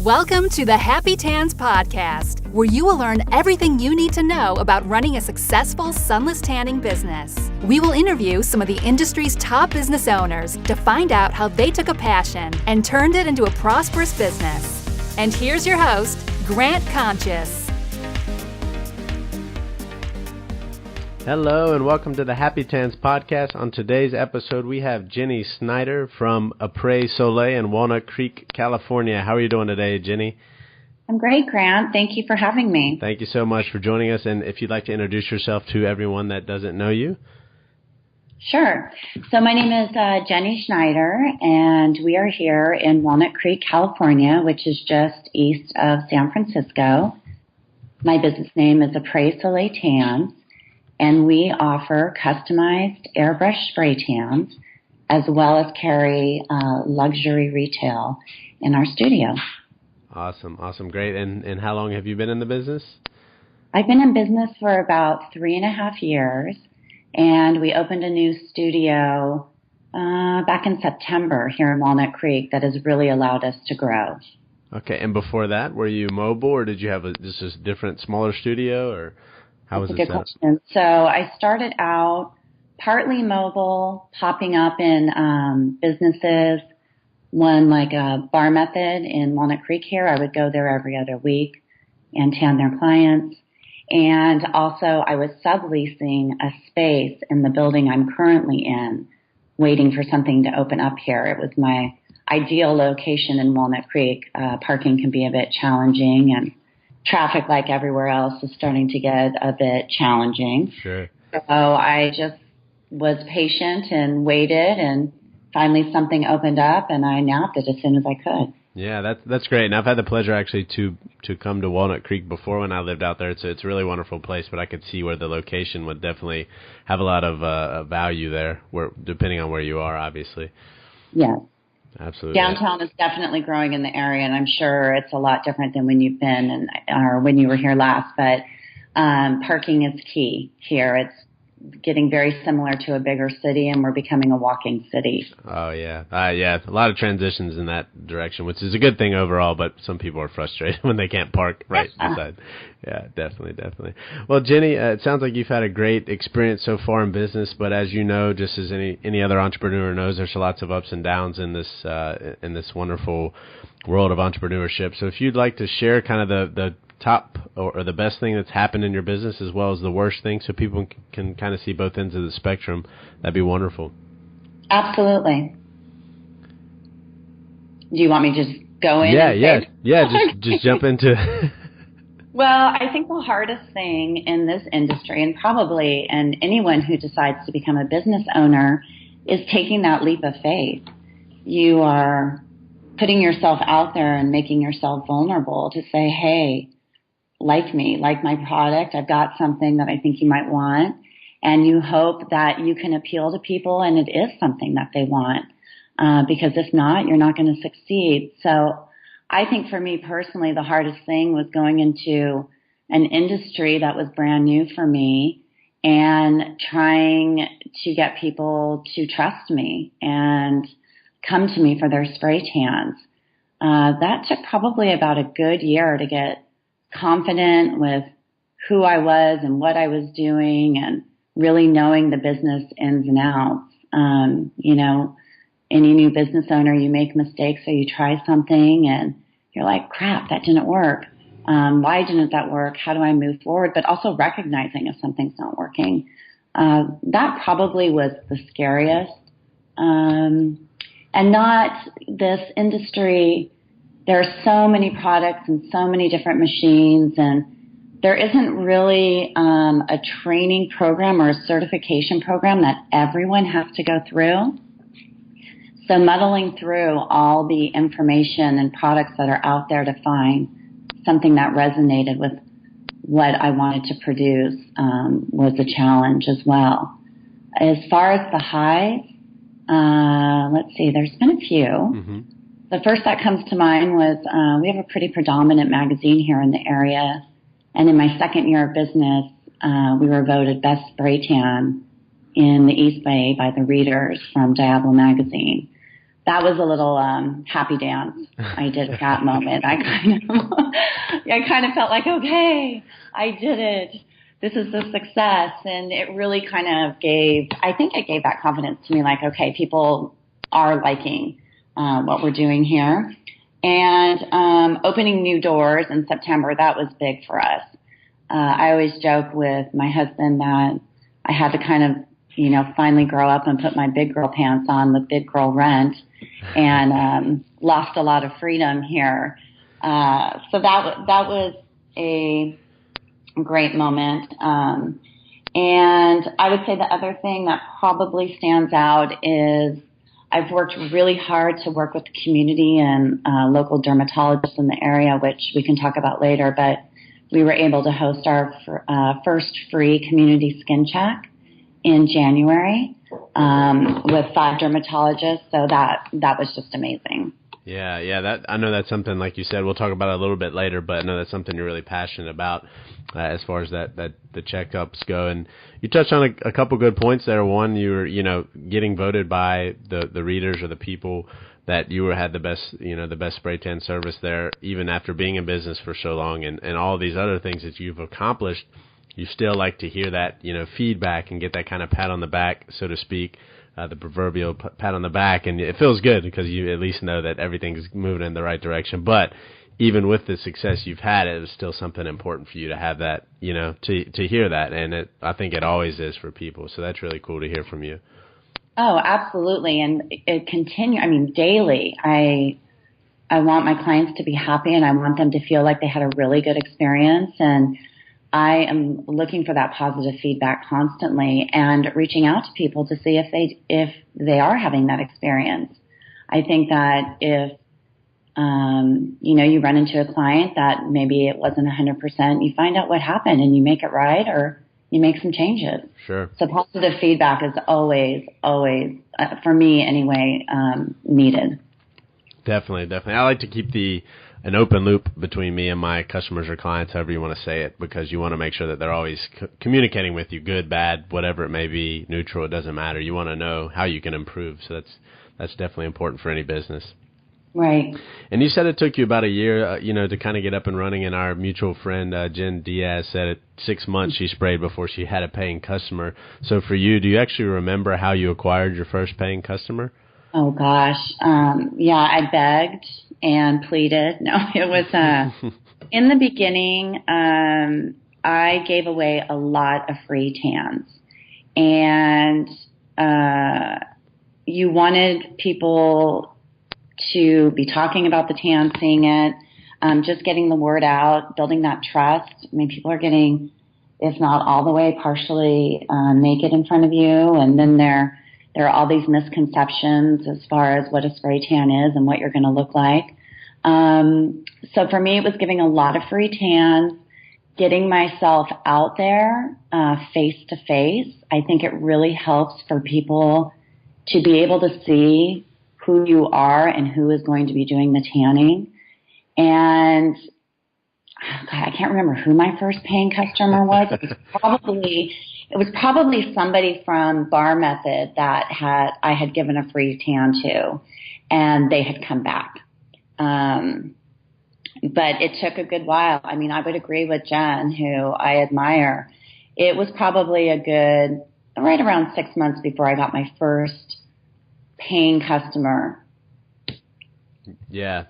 Welcome to the Happy Tans podcast, where you will learn everything you need to know about running a successful sunless tanning business. We will interview some of the industry's top business owners to find out how they took a passion and turned it into a prosperous business. And here's your host, Grant Conscious. Hello and welcome to the Happy Tans podcast. On today's episode, we have Jenny Schneider from Apres Soleil in Walnut Creek, California. How are you doing today, Jenny? I'm great, Grant. Thank you for having me. Thank you so much for joining us. And if you'd like to introduce yourself to everyone that doesn't know you. Sure. So my name is Jenny Schneider, and we are here in Walnut Creek, California, which is just east of San Francisco. My business name is Apres Soleil Tans. And we offer customized airbrush spray tans as well as carry luxury retail in our studio. Awesome. Great. And how long have you been in the business? I've been in business for about 3.5 years, and we opened a new studio back in September here in Walnut Creek that has really allowed us to grow. Okay. And before that, were you mobile, or did you have just a different, smaller studio, or how was it set up? That's a good question. So I started out partly mobile, popping up in businesses. One like a bar method in Walnut Creek here. I would go there every other week and tan their clients. And also I was subleasing a space in the building I'm currently in, waiting for something to open up here. It was my ideal location in Walnut Creek. Parking can be a bit challenging, and traffic, like everywhere else, is starting to get a bit challenging. Sure. So I just was patient and waited, and finally something opened up, and I nabbed it as soon as I could. Yeah, that's great. And I've had the pleasure actually to come to Walnut Creek before when I lived out there. It's a really wonderful place, but I could see where the location would definitely have a lot of value there, depending on where you are, obviously. Yes. Absolutely. Downtown is definitely growing in the area, and I'm sure it's a lot different than when you've been or when you were here last. But parking is key here. It's getting very similar to a bigger city, and we're becoming a walking city. Oh, yeah. Yeah, a lot of transitions in that direction, which is a good thing overall, but some people are frustrated when they can't park right beside. Yeah, definitely. Well, Jenny, it sounds like you've had a great experience so far in business, but as you know, just as any other entrepreneur knows, there's lots of ups and downs in this wonderful world of entrepreneurship. So if you'd like to share kind of the top or the best thing that's happened in your business as well as the worst thing so people can kind of see both ends of the spectrum, that'd be wonderful. Absolutely. Do you want me to just go in? Just jump into Well, I think the hardest thing in this industry, and probably in anyone who decides to become a business owner, is taking that leap of faith. You are putting yourself out there and making yourself vulnerable to say, hey, like me, like my product, I've got something that I think you might want, and you hope that you can appeal to people and it is something that they want, because if not, you're not going to succeed. So I think for me personally, the hardest thing was going into an industry that was brand new for me and trying to get people to trust me and come to me for their spray tans. That took probably about a good year to get confident with who I was and what I was doing and really knowing the business ins and outs. Any new business owner, you make mistakes, so you try something and you're like, crap, that didn't work. Why didn't that work? How do I move forward? But also recognizing if something's not working. That probably was the scariest. And not this industry. There are so many products and so many different machines, and there isn't really a training program or a certification program that everyone has to go through. So muddling through all the information and products that are out there to find something that resonated with what I wanted to produce was a challenge as well. As far as the highs, let's see, there's been a few. Mm-hmm. The first that comes to mind was we have a pretty predominant magazine here in the area. And in my second year of business, we were voted best spray tan in the East Bay by the readers from Diablo magazine. that was a little happy dance I did at that moment. I kind of felt like, okay, I did it. This is a success. And it really kind of gave that confidence to me, like, okay, people are liking what we're doing here. And opening new doors in September, that was big for us. I always joke with my husband that I had to kind of, finally grow up and put my big girl pants on with big girl rent, and lost a lot of freedom here. So that was a great moment. And I would say the other thing that probably stands out is I've worked really hard to work with the community and local dermatologists in the area, which we can talk about later, but we were able to host our first free community skin check in January with 5 dermatologists, so that was just amazing. Yeah, that I know that's something, like you said, we'll talk about it a little bit later, but I know that's something you're really passionate about as far as that the checkups go. And you touched on a couple good points there. One, you were getting voted by the readers or the people that you had the best spray tan service there, even after being in business for so long, and all these other things that you've accomplished. You still like to hear that feedback and get that kind of pat on the back, so to speak. The proverbial pat on the back, and it feels good because you at least know that everything's moving in the right direction. But even with the success you've had, it was still something important for you to have that, to hear that, and I think it always is for people. So that's really cool to hear from you. Oh, absolutely, and it continues. I mean, daily, I want my clients to be happy, and I want them to feel like they had a really good experience, and I am looking for that positive feedback constantly and reaching out to people to see if they are having that experience. I think that if, you run into a client that maybe it wasn't 100%, you find out what happened and you make it right, or you make some changes. Sure. So positive feedback is always, for me anyway, needed. Definitely. I like to keep an open loop between me and my customers or clients, however you want to say it, because you want to make sure that they're always communicating with you, good, bad, whatever it may be, neutral, it doesn't matter. You want to know how you can improve. So that's definitely important for any business. Right. And you said it took you about a year, to kind of get up and running. And our mutual friend, Jen Diaz, said it 6 months she sprayed before she had a paying customer. So for you, do you actually remember how you acquired your first paying customer? Oh, gosh. I begged and pleaded. No, it was in the beginning, I gave away a lot of free tans. And you wanted people to be talking about the tan, seeing it, just getting the word out, building that trust. I mean, people are getting, if not all the way, partially naked in front of you, and then there are all these misconceptions as far as what a spray tan is and what you're going to look like. So for me, it was giving a lot of free tans, getting myself out there face to face. I think it really helps for people to be able to see who you are and who is going to be doing the tanning. And I can't remember who my first paying customer was. It was probably somebody from Bar Method that I had given a free tan to, and they had come back. But it took a good while. I mean, I would agree with Jen, who I admire. It was probably right around 6 months before I got my first paying customer. Yeah,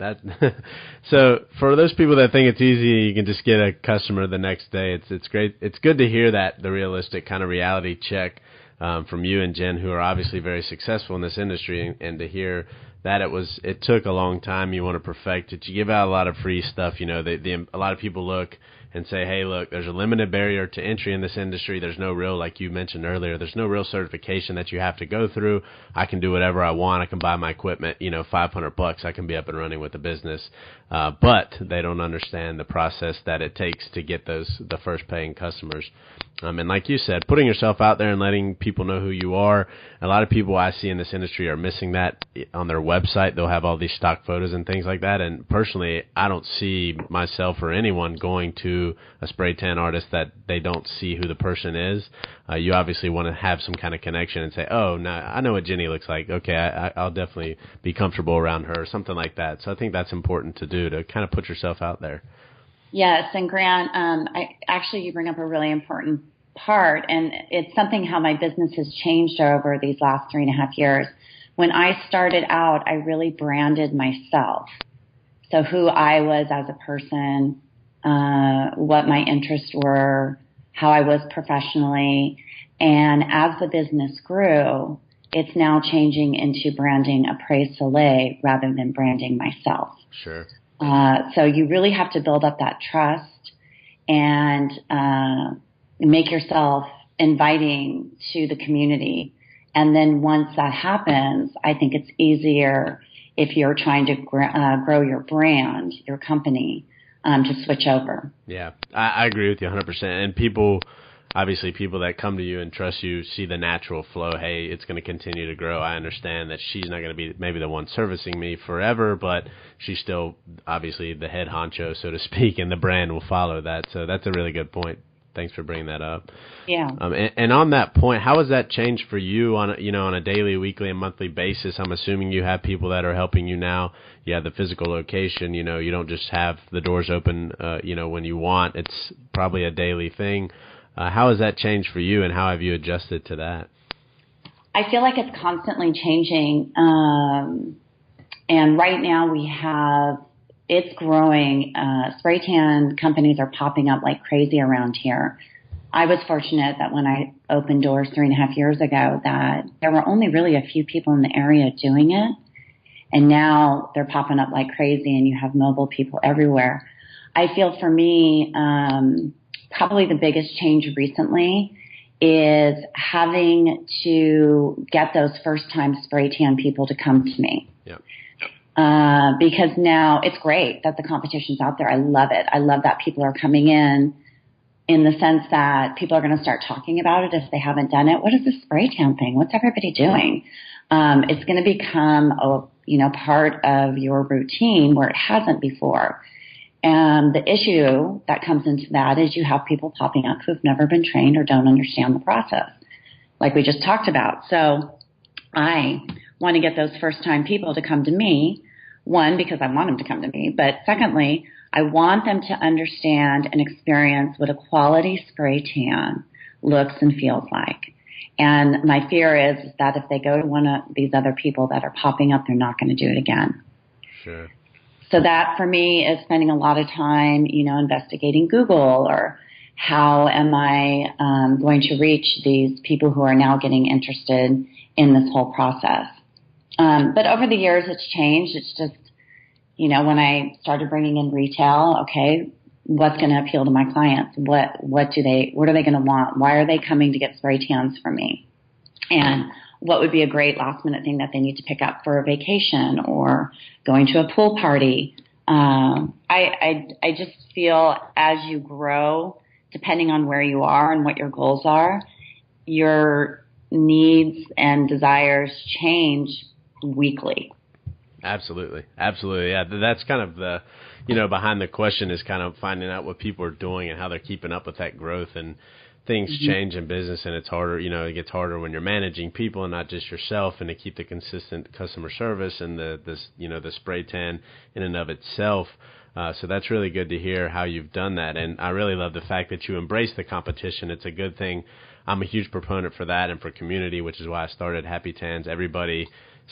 so for those people that think it's easy, you can just get a customer the next day. It's great. It's good to hear that, the realistic kind of reality check from you and Jen, who are obviously very successful in this industry, and to hear that it took a long time. You want to perfect it. You give out a lot of free stuff. A lot of people look and say, hey, look, there's a limited barrier to entry in this industry. There's no real, like you mentioned earlier, there's no real certification that you have to go through. I can do whatever I want. I can buy my equipment, $500. I can be up and running with the business. But they don't understand the process that it takes to get the first paying customers. And like you said, putting yourself out there and letting people know who you are. A lot of people I see in this industry are missing that on their website. They'll have all these stock photos and things like that. And personally, I don't see myself or anyone going to a spray tan artist that they don't see who the person is. You obviously want to have some kind of connection and say, oh, no, I know what Jenny looks like. Okay, I'll definitely be comfortable around her, something like that. So I think that's important to do, to kind of put yourself out there. Yes, and Grant, you bring up a really important part, and it's something how my business has changed over these last 3.5 years. When I started out, I really branded myself. So who I was as a person, what my interests were, how I was professionally. And as the business grew, it's now changing into branding Apres Soleil rather than branding myself. Sure. So you really have to build up that trust and make yourself inviting to the community. And then once that happens, I think it's easier if you're trying to grow your brand, your company, to switch over. Yeah, I agree with you 100%. And people that come to you and trust you see the natural flow. Hey, it's going to continue to grow. I understand that she's not going to be maybe the one servicing me forever, but she's still obviously the head honcho, so to speak, and the brand will follow that. So that's a really good point. Thanks for bringing that up. Yeah. And on that point, how has that changed for you on a daily, weekly, and monthly basis? I'm assuming you have people that are helping you now. You have the physical location. You don't just have the doors open, when you want. It's probably a daily thing. How has that changed for you, and how have you adjusted to that? I feel like it's constantly changing. And right now it's growing. Spray tan companies are popping up like crazy around here. I was fortunate that when I opened doors 3.5 years ago, that there were only really a few people in the area doing it. And now they're popping up like crazy, and you have mobile people everywhere. I feel for me, probably the biggest change recently is having to get those first-time spray tan people to come to me. Yep. Because now it's great that the competition's out there. I love it. I love that people are coming in the sense that people are going to start talking about it if they haven't done it. What is this spray tan thing? What's everybody doing? It's going to become part of your routine where it hasn't before. And the issue that comes into that is you have people popping up who've never been trained or don't understand the process, like we just talked about. So I want to get those first-time people to come to me, one, because I want them to come to me, but secondly, I want them to understand and experience what a quality spray tan looks and feels like. And my fear is that if they go to one of these other people that are popping up, they're not going to do it again. Sure. So that for me is spending a lot of time, investigating Google, or how am I going to reach these people who are now getting interested in this whole process. But over the years, it's changed. It's just, when I started bringing in retail, okay, what's going to appeal to my clients? What are they going to want? Why are they coming to get spray tans from me? And what would be a great last minute thing that they need to pick up for a vacation or going to a pool party? I just feel as you grow, depending on where you are and what your goals are, your needs and desires change weekly. Absolutely. Yeah, that's kind of the, behind the question is kind of finding out what people are doing and how they're keeping up with that growth. And things change in business, and it's harder, it gets harder when you're managing people and not just yourself, and to keep the consistent customer service and the spray tan in and of itself. So that's really good to hear how you've done that. And I really love the fact that you embrace the competition. It's a good thing. I'm a huge proponent for that and for community, which is why I started Happy Tans. Everybody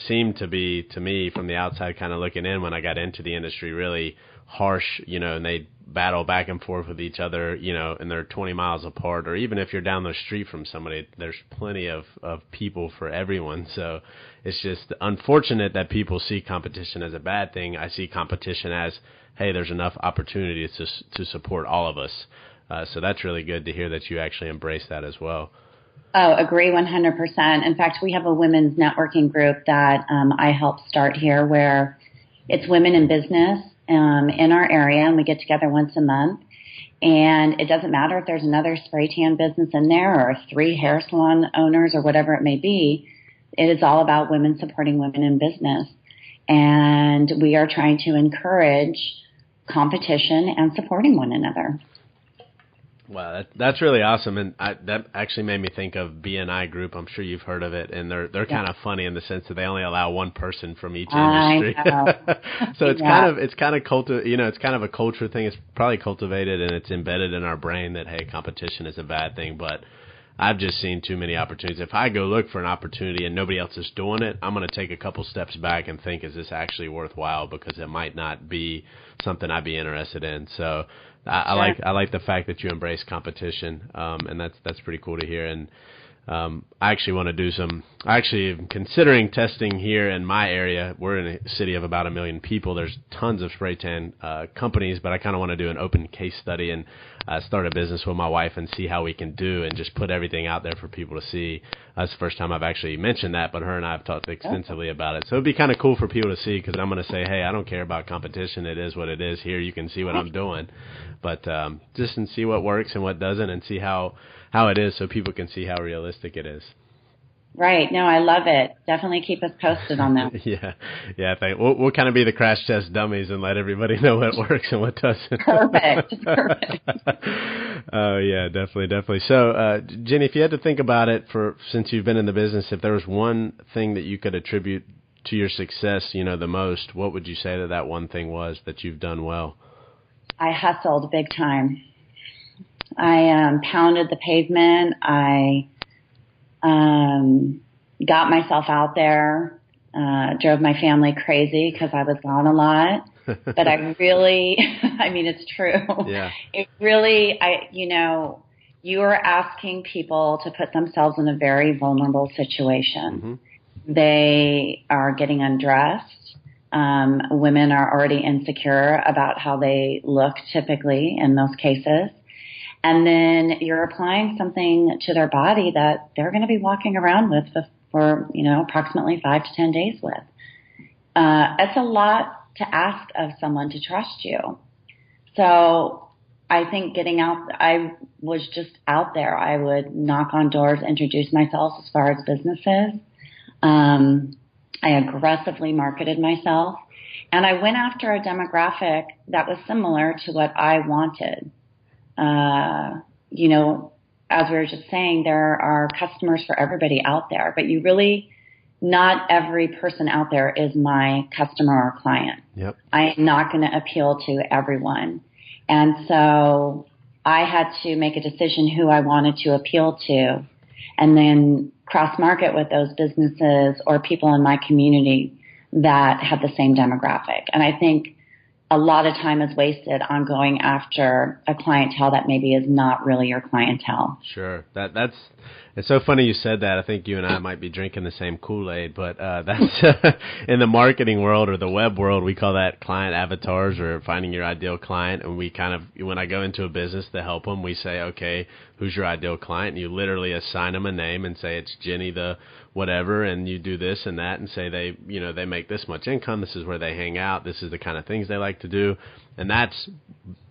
seemed to be, to me, from the outside kind of looking in when I got into the industry, really harsh, and they battle back and forth with each other, and they're 20 miles apart. Or even if you're down the street from somebody, there's plenty of people for everyone. So it's just unfortunate that people see competition as a bad thing. I see competition as, hey, there's enough opportunity to support all of us. So that's really good to hear that you actually embrace that as well. Oh, agree 100%. In fact, we have a women's networking group that I helped start here, where it's women in business in our area, and we get together once a month. And it doesn't matter if there's another spray tan business in there or 3 hair salon owners or whatever it may be. It is all about women supporting women in business. And we are trying to encourage competition and supporting one another. Wow, that's really awesome, and that actually made me think of BNI Group. I'm sure you've heard of it, and they're kind of funny in the sense that they only allow one person from each industry. So it's kind of it's kind of a culture thing. It's probably cultivated and it's embedded in our brain that hey, competition is a bad thing, but I've just seen too many opportunities. If I go look for an opportunity and nobody else is doing it, I'm going to take a couple steps back and think, is this actually worthwhile? Because it might not be something I'd be interested in. So I like the fact that you embrace competition, and that's pretty cool to hear. And I actually want to do am considering testing here in my area. We're in a city of about 1 million people. There's tons of spray tan companies, but I kind of want to do an open case study and start a business with my wife and see how we can do and just put everything out there for people to see. That's the first time I've actually mentioned that, but her and I have talked extensively about it. So it'd be kind of cool for people to see, because I'm going to say, hey, I don't care about competition. It is what it is. Here you can see what I'm doing. But just and see what works and what doesn't, and see how it is so people can see how realistic it is. Right. No, I love it. Definitely keep us posted on that. Yeah. I think we'll kind of be the crash test dummies and let everybody know what works and what doesn't. Perfect. Oh, yeah, definitely. So, Jenny, if you had to think about it since you've been in the business, if there was one thing that you could attribute to your success, the most, what would you say that one thing was that you've done well? I hustled big time. I pounded the pavement. I got myself out there, drove my family crazy because I was gone a lot. But I really, it's true. Yeah. It really, you are asking people to put themselves in a very vulnerable situation. Mm-hmm. They are getting undressed. Women are already insecure about how they look typically in most cases. And then you're applying something to their body that they're going to be walking around with for approximately 5 to 10 days with. It's a lot to ask of someone to trust you. So I think I was just out there. I would knock on doors, introduce myself as far as businesses. I aggressively marketed myself, and I went after a demographic that was similar to what I wanted. As we were just saying, there are customers for everybody out there, but not every person out there is my customer or client. Yep. I am not going to appeal to everyone. And so I had to make a decision who I wanted to appeal to, and then cross-market with those businesses or people in my community that have the same demographic. And I think a lot of time is wasted on going after a clientele that maybe is not really your clientele. Sure. It's so funny you said that. I think you and I might be drinking the same Kool-Aid, but that's in the marketing world or the web world, we call that client avatars, or finding your ideal client. And we when I go into a business to help them, we say, okay, who's your ideal client? And you literally assign them a name and say it's Jenny the whatever, and you do this and that, and say they make this much income, this is where they hang out, this is the kind of things they like to do. And that's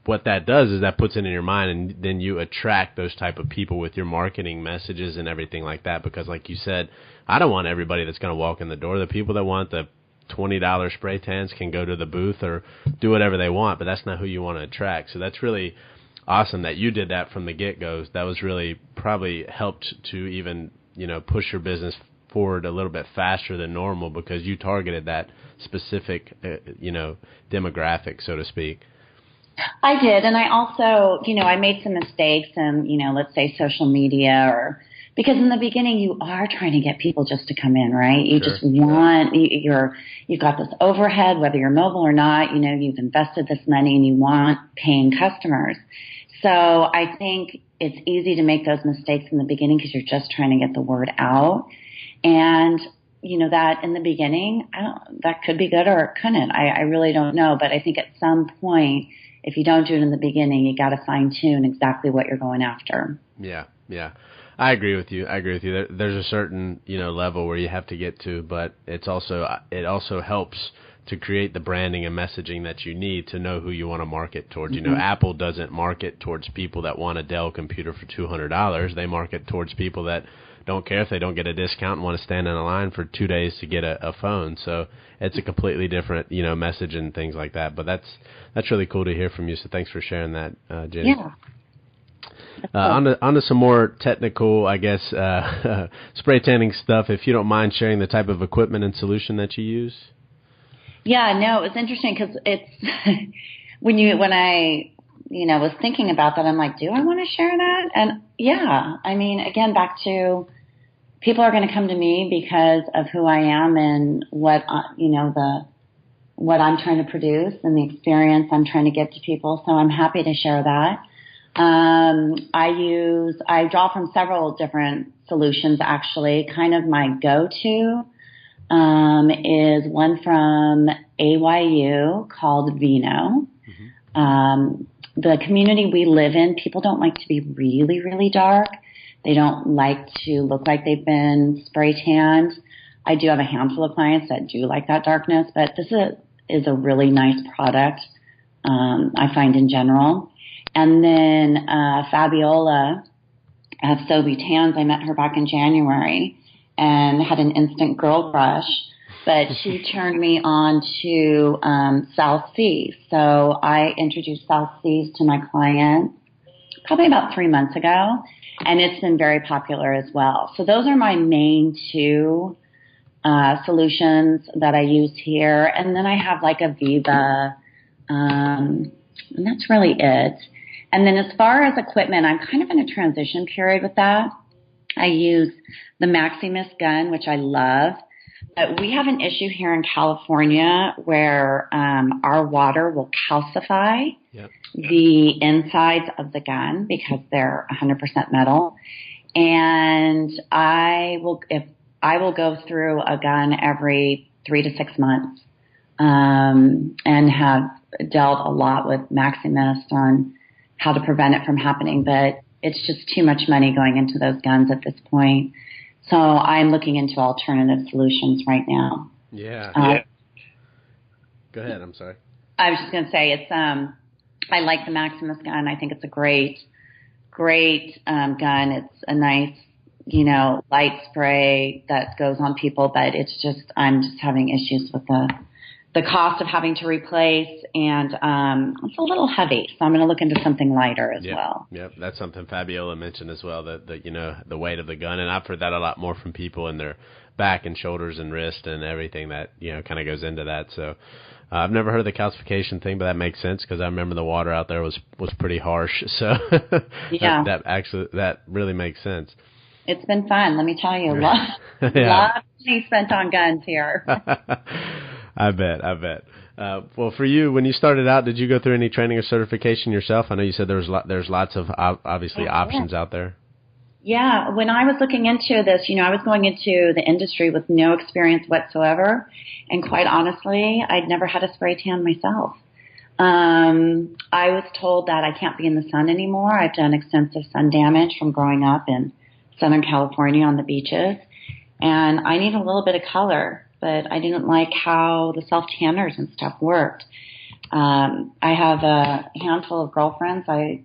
what that does, is that puts it in your mind, and then you attract those type of people with your marketing messages and everything like that. Because like you said, I don't want everybody that's going to walk in the door. The people that want the $20 spray tans can go to the booth or do whatever they want, but that's not who you want to attract. So that's really awesome that you did that from the get-go. That was really probably helped to even, push your business forward a little bit faster than normal, because you targeted that specific, demographic, so to speak. I did. And I also, I made some mistakes in, let's say social media, because in the beginning you are trying to get people just to come in, right? You just want, you've got this overhead, whether you're mobile or not, you've invested this money and you want paying customers. So I think it's easy to make those mistakes in the beginning because you're just trying to get the word out. And, that in the beginning, that could be good or it couldn't. I really don't know. But I think at some point, if you don't do it in the beginning, you got to fine tune exactly what you're going after. Yeah. I agree with you. There's a certain, level where you have to get to, but it also helps to create the branding and messaging that you need to know who you want to market towards. You know, Apple doesn't market towards people that want a Dell computer for $200. They market towards people that don't care if they don't get a discount and want to stand in a line for 2 days to get a phone. So it's a completely different, you know, message and things like that. But that's really cool to hear from you. So thanks for sharing that, Jenny. Yeah. On to some more technical, I guess, spray tanning stuff. If you don't mind sharing the type of equipment and solution that you use. Yeah, no, it's interesting because it's when I was thinking about that, I'm like, do I want to share that? And yeah, I mean, again, back to people are going to come to me because of who I am and what what I'm trying to produce and the experience I'm trying to give to people. So I'm happy to share that. I draw from several different solutions actually. Kind of my go-to is one from AYU called Vino. The community we live in, people don't like to be really, really dark. They don't like to look like they've been spray tanned. I do have a handful of clients that do like that darkness, but this is a really nice product, I find in general. And then Fabiola of Sobe Tans, I met her back in January and had an instant girl crush, but she turned me on to South Seas. So I introduced South Seas to my client probably about 3 months ago, and it's been very popular as well. So those are my main two solutions that I use here. And then I have like a Viva, and that's really it. And then as far as equipment, I'm kind of in a transition period with that. I use the Maximus gun, which I love. But we have an issue here in California where our water will calcify the insides of the gun because they're 100% metal. And I will go through a gun every 3 to 6 months and have dealt a lot with Maximus on how to prevent it from happening, but it's just too much money going into those guns at this point. So I'm looking into alternative solutions right now. Yeah. Go ahead. I'm sorry. I was just going to say it's. I like the Maximus gun. I think it's a great gun. It's a nice, light spray that goes on people, but it's just I'm just having issues with the cost of having to replace, and it's a little heavy, so I'm going to look into something lighter as well. Yep, that's something Fabiola mentioned as well, that the weight of the gun, and I've heard that a lot more from people in their back and shoulders and wrist and everything that kind of goes into that. So I've never heard of the calcification thing, but that makes sense because I remember the water out there was pretty harsh. So yeah, that really makes sense. It's been fun, let me tell you. A lot of money spent on guns here. I bet. Well, for you, when you started out, did you go through any training or certification yourself? I know you said there's lots of obviously options out there. Yeah, when I was looking into this, I was going into the industry with no experience whatsoever, and quite honestly, I'd never had a spray tan myself. I was told that I can't be in the sun anymore. I've done extensive sun damage from growing up in Southern California on the beaches, and I need a little bit of color. But I didn't like how the self-tanners and stuff worked. I have a handful of girlfriends I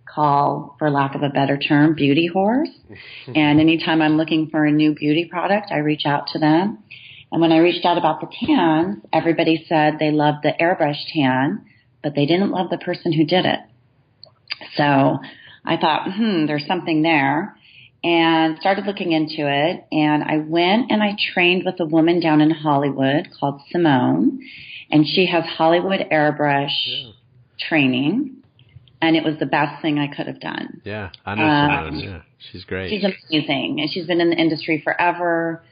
call, for lack of a better term, beauty whores. And anytime I'm looking for a new beauty product, I reach out to them. And when I reached out about the tans, everybody said they loved the airbrush tan, but they didn't love the person who did it. So I thought, there's something there. And started looking into it, and I went and I trained with a woman down in Hollywood called Simone, and she has Hollywood airbrush training, and it was the best thing I could have done. Yeah, I know Simone. Yeah, she's great. She's amazing, and she's been in the industry forever.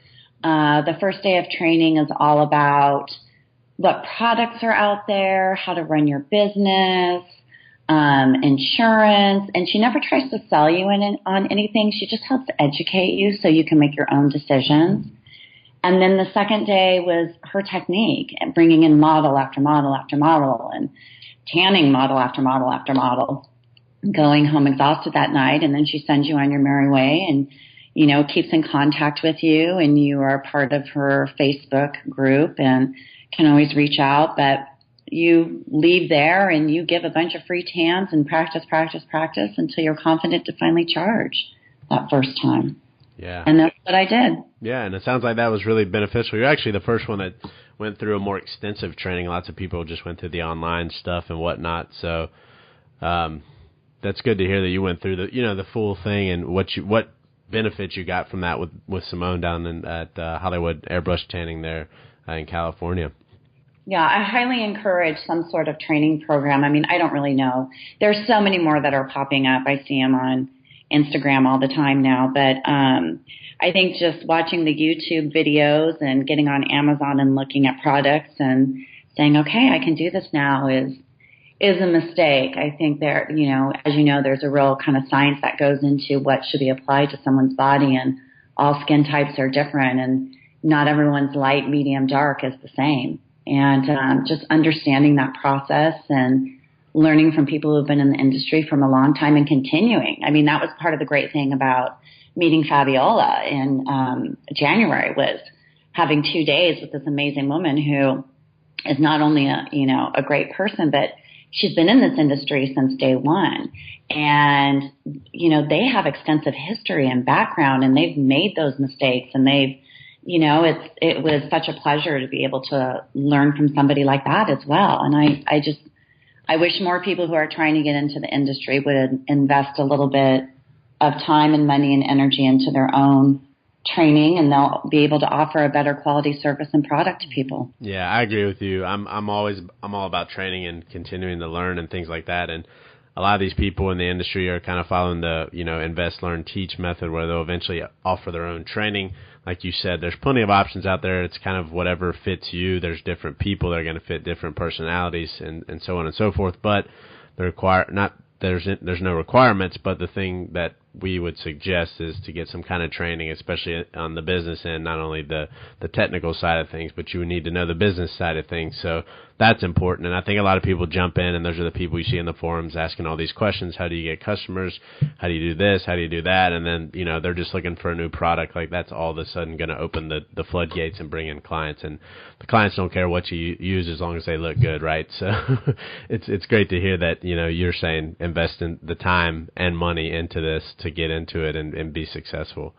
The first day of training is all about what products are out there, how to run your business, insurance, and she never tries to sell you on anything. She just helps educate you so you can make your own decisions. And then the second day was her technique and bringing in model after model after model and tanning model after model after model, going home exhausted that night. And then she sends you on your merry way and, keeps in contact with you, and you are part of her Facebook group and can always reach out. But you leave there and you give a bunch of free tans and practice until you're confident to finally charge that first time. Yeah. And that's what I did. Yeah, and it sounds like that was really beneficial. You're actually the first one that went through a more extensive training. Lots of people just went through the online stuff and whatnot. So that's good to hear that you went through the full thing and what benefits you got from that with Simone down at Hollywood Airbrush Tanning there in California. Yeah, I highly encourage some sort of training program. I mean, I don't really know. There's so many more that are popping up. I see them on Instagram all the time now. But I think just watching the YouTube videos and getting on Amazon and looking at products and saying, okay, I can do this now is a mistake. I think there, as you know, there's a real kind of science that goes into what should be applied to someone's body, and all skin types are different, and not everyone's light, medium, dark is the same. And just understanding that process and learning from people who've been in the industry from a long time and continuing. I mean, that was part of the great thing about meeting Fabiola in January, was having 2 days with this amazing woman who is not only a great person, but she's been in this industry since day one. And, they have extensive history and background, and they've made those mistakes, and they've, it was such a pleasure to be able to learn from somebody like that as well. And I wish more people who are trying to get into the industry would invest a little bit of time and money and energy into their own training, and they'll be able to offer a better quality service and product to people. Yeah, I agree with you. I'm all about training and continuing to learn and things like that. And a lot of these people in the industry are kind of following the, invest, learn, teach method, where they'll eventually offer their own training. Like you said, there's plenty of options out there. It's kind of whatever fits you. There's different people that are going to fit different personalities and so on and so forth. But there's no requirements, but the thing that we would suggest is to get some kind of training, especially on the business end, not only the technical side of things, but you would need to know the business side of things. So that's important. And I think a lot of people jump in, and those are the people you see in the forums asking all these questions. How do you get customers? How do you do this? How do you do that? And then, they're just looking for a new product. Like, that's all of a sudden going to open the floodgates and bring in clients. And the clients don't care what you use as long as they look good, right? So it's great to hear that, you're saying invest in the time and money into this to get into it and be successful.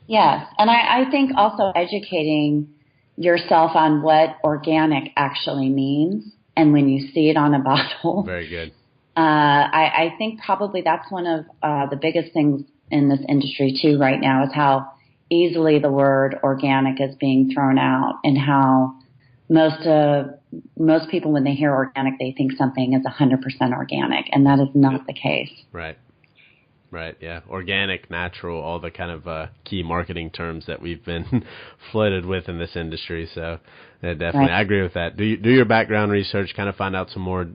Yes. And I think also educating yourself on what organic actually means, and when you see it on a bottle. Very good. I think probably that's one of the biggest things in this industry too right now, is how easily the word organic is being thrown out, and how most people, when they hear organic, they think something is 100% organic, and that is not the case. Right, yeah. Organic, natural, all the kind of key marketing terms that we've been flooded with in this industry. So definitely, right. I agree with that. Do your background research, kind of find out some more,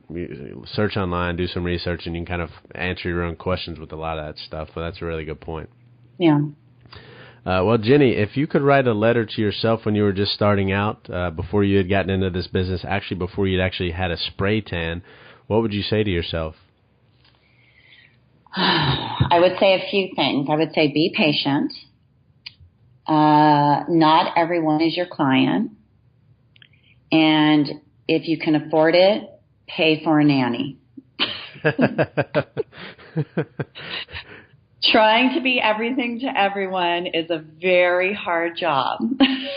search online, do some research, and you can kind of answer your own questions with a lot of that stuff. So that's a really good point. Yeah. Well, Jenny, if you could write a letter to yourself when you were just starting out, before you had gotten into this business, actually before you'd actually had a spray tan, what would you say to yourself? I would say a few things. I would say be patient. Not everyone is your client. And if you can afford it, pay for a nanny. Trying to be everything to everyone is a very hard job.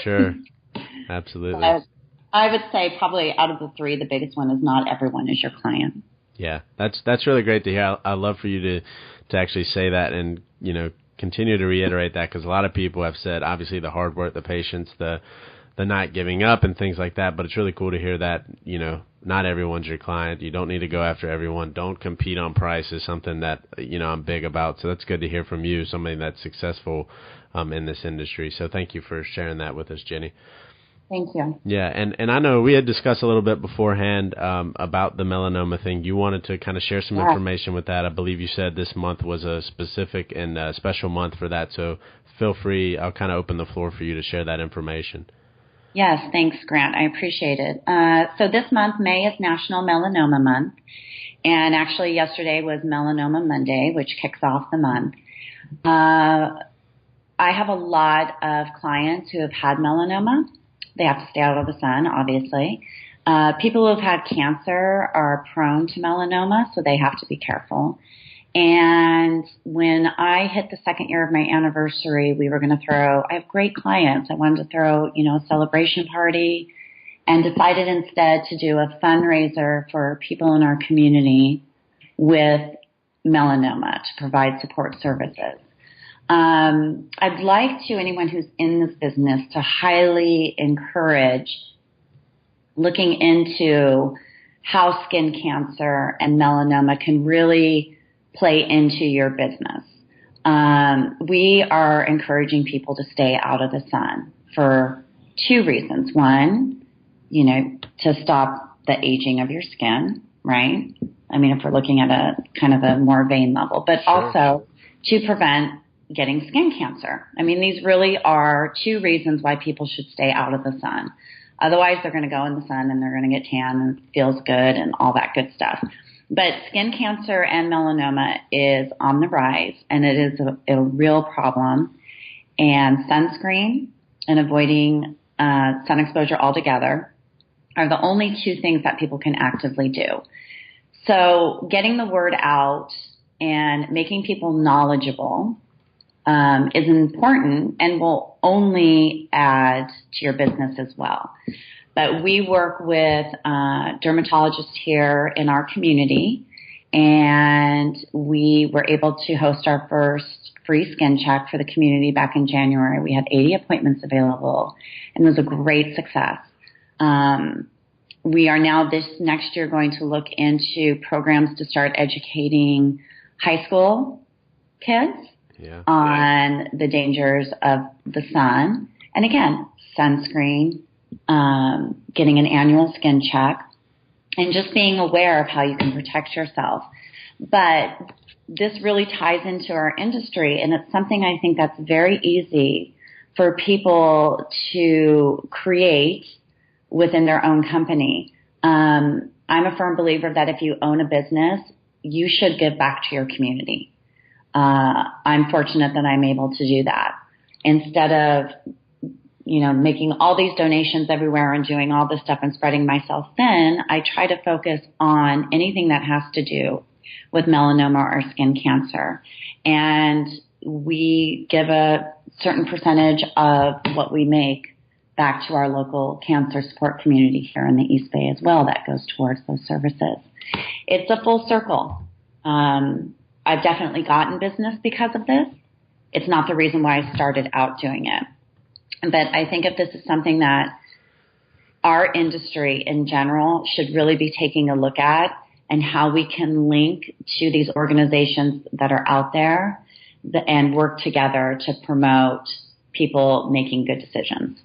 Sure. Absolutely. I would say probably out of the three, the biggest one is not everyone is your client. Yeah, that's really great to hear. I love for you to actually say that and, continue to reiterate that, because a lot of people have said, obviously, the hard work, the patience, the not giving up and things like that. But it's really cool to hear that, not everyone's your client. You don't need to go after everyone. Don't compete on price is something that, I'm big about. So that's good to hear from you, somebody that's successful in this industry. So thank you for sharing that with us, Jenny. Thank you. Yeah, and I know we had discussed a little bit beforehand about the melanoma thing. You wanted to kind of share some information with that. I believe you said this month was a specific and special month for that. So feel free. I'll kind of open the floor for you to share that information. Yes, thanks, Grant. I appreciate it. So this month, May, is National Melanoma Month. And actually yesterday was Melanoma Monday, which kicks off the month. I have a lot of clients who have had melanoma. They have to stay out of the sun, obviously. People who have had cancer are prone to melanoma, so they have to be careful. And when I hit the second year of my anniversary, we were going to I have great clients. I wanted to throw, a celebration party, and decided instead to do a fundraiser for people in our community with melanoma to provide support services. I'd like anyone who's in this business to highly encourage looking into how skin cancer and melanoma can really play into your business. We are encouraging people to stay out of the sun for two reasons. One, to stop the aging of your skin, right? I mean, if we're looking at a kind of a more vein level, but also to prevent getting skin cancer. I mean, these really are two reasons why people should stay out of the sun. Otherwise, they're going to go in the sun and they're going to get tan and it feels good and all that good stuff. But skin cancer and melanoma is on the rise, and it is a real problem. And sunscreen and avoiding sun exposure altogether are the only two things that people can actively do. So getting the word out and making people knowledgeable is important and will only add to your business as well. But we work with dermatologists here in our community, and we were able to host our first free skin check for the community back in January. We had 80 appointments available, and it was a great success. We are now this next year going to look into programs to start educating high school kids on the dangers of the sun. And again, sunscreen, getting an annual skin check, and just being aware of how you can protect yourself. But this really ties into our industry, and it's something I think that's very easy for people to create within their own company. I'm a firm believer that if you own a business, you should give back to your community. I'm fortunate that I'm able to do that. Instead of, making all these donations everywhere and doing all this stuff and spreading myself thin, I try to focus on anything that has to do with melanoma or skin cancer. And we give a certain percentage of what we make back to our local cancer support community here in the East Bay as well. That goes towards those services. It's a full circle. I've definitely gotten business because of this. It's not the reason why I started out doing it. But I think if this is something that our industry in general should really be taking a look at, and how we can link to these organizations that are out there and work together to promote people making good decisions.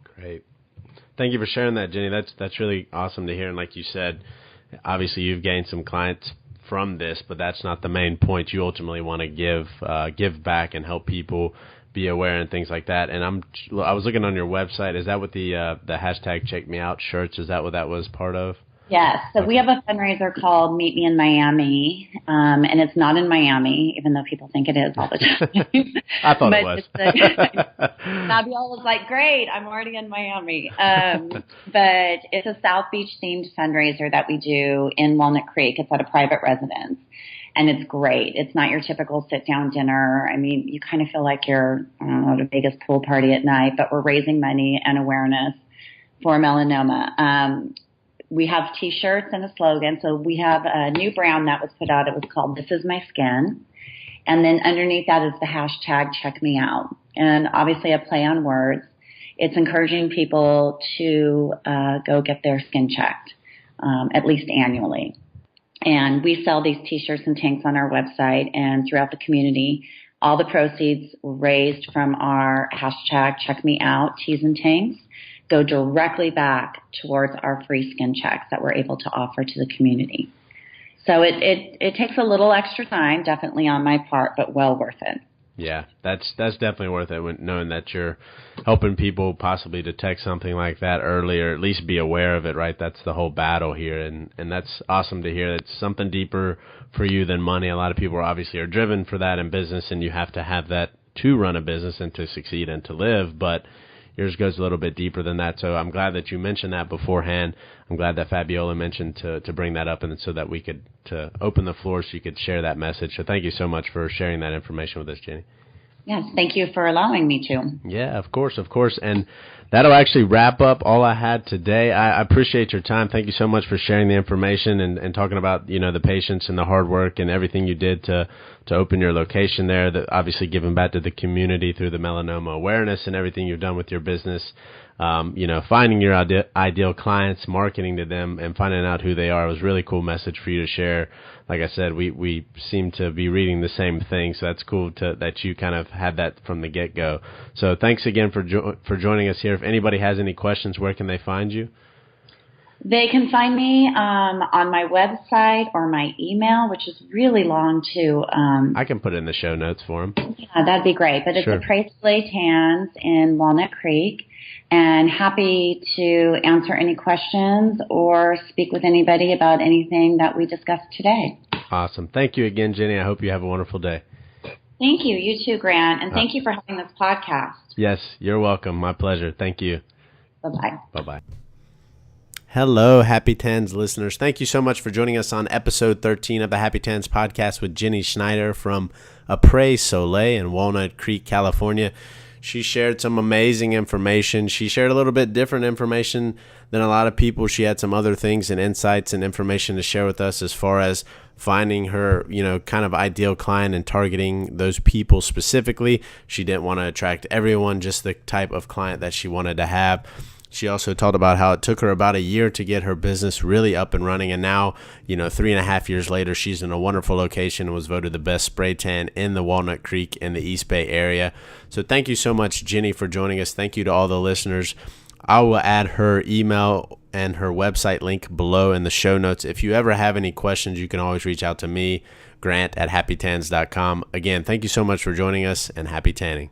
Great. Thank you for sharing that, Jenny. That's really awesome to hear. And like you said, obviously you've gained some clients from this, but that's not the main point. You ultimately want to give back and help people be aware and things like that. And I was looking on your website. Is that what the hashtag Check Me Out shirts? Is that what that was part of? Yes. So we have a fundraiser called Meet Me in Miami, and it's not in Miami, even though people think it is all the time. I thought it was. Nabila was like, great, I'm already in Miami. But it's a South Beach themed fundraiser that we do in Walnut Creek. It's at a private residence, and it's great. It's not your typical sit-down dinner. I mean, you kind of feel like you're, at a Vegas pool party at night, but we're raising money and awareness for melanoma. We have T-shirts and a slogan. So we have a new brand that was put out. It was called This Is My Skin. And then underneath that is the hashtag Check Me Out. And obviously a play on words. It's encouraging people to go get their skin checked, at least annually. And we sell these T-shirts and tanks on our website and throughout the community. All the proceeds raised from our hashtag Check Me Out tees and tanks go directly back towards our free skin checks that we're able to offer to the community. So it takes a little extra time, definitely on my part, but well worth it. Yeah, that's definitely worth it, when knowing that you're helping people possibly detect something like that early, or at least be aware of it, right? That's the whole battle here, and that's awesome to hear. It's something deeper for you than money. A lot of people obviously are driven for that in business, and you have to have that to run a business and to succeed and to live, but yours goes a little bit deeper than that. So I'm glad that you mentioned that beforehand. I'm glad that Fabiola mentioned to bring that up, and so that we could to open the floor so you could share that message. So thank you so much for sharing that information with us, Jenny. Yes, thank you for allowing me to. Yeah, of course. And that'll actually wrap up all I had today. I appreciate your time. Thank you so much for sharing the information and talking about, the patients and the hard work and everything you did to open your location there, that obviously giving back to the community through the melanoma awareness and everything you've done with your business. Finding your ideal clients, marketing to them, and finding out who they are. It was a really cool message for you to share. Like I said, we seem to be reading the same thing, so that's cool that you kind of had that from the get-go. So thanks again for joining us here. If anybody has any questions, where can they find you? They can find me on my website or my email, which is really long too. I can put it in the show notes for them. Yeah, that'd be great. But it's Sure. Apres Soleil in Walnut Creek, and happy to answer any questions or speak with anybody about anything that we discussed today. Awesome. Thank you again, Jenny. I hope you have a wonderful day. Thank you. You too, Grant. And thank you for having this podcast. Yes, you're welcome. My pleasure. Thank you. Bye-bye. Bye-bye. Hello, Happy Tans listeners. Thank you so much for joining us on episode 13 of the Happy Tans podcast with Jenny Schneider from Apres Soleil in Walnut Creek, California. She shared some amazing information. She shared a little bit different information than a lot of people. She had some other things and insights and information to share with us as far as finding her, kind of ideal client and targeting those people specifically. She didn't want to attract everyone, just the type of client that she wanted to have. She also talked about how it took her about a year to get her business really up and running. And now, 3.5 years later, she's in a wonderful location and was voted the best spray tan in the Walnut Creek in the East Bay area. So thank you so much, Jenny, for joining us. Thank you to all the listeners. I will add her email and her website link below in the show notes. If you ever have any questions, you can always reach out to me, Grant at happytans.com. Again, thank you so much for joining us, and happy tanning.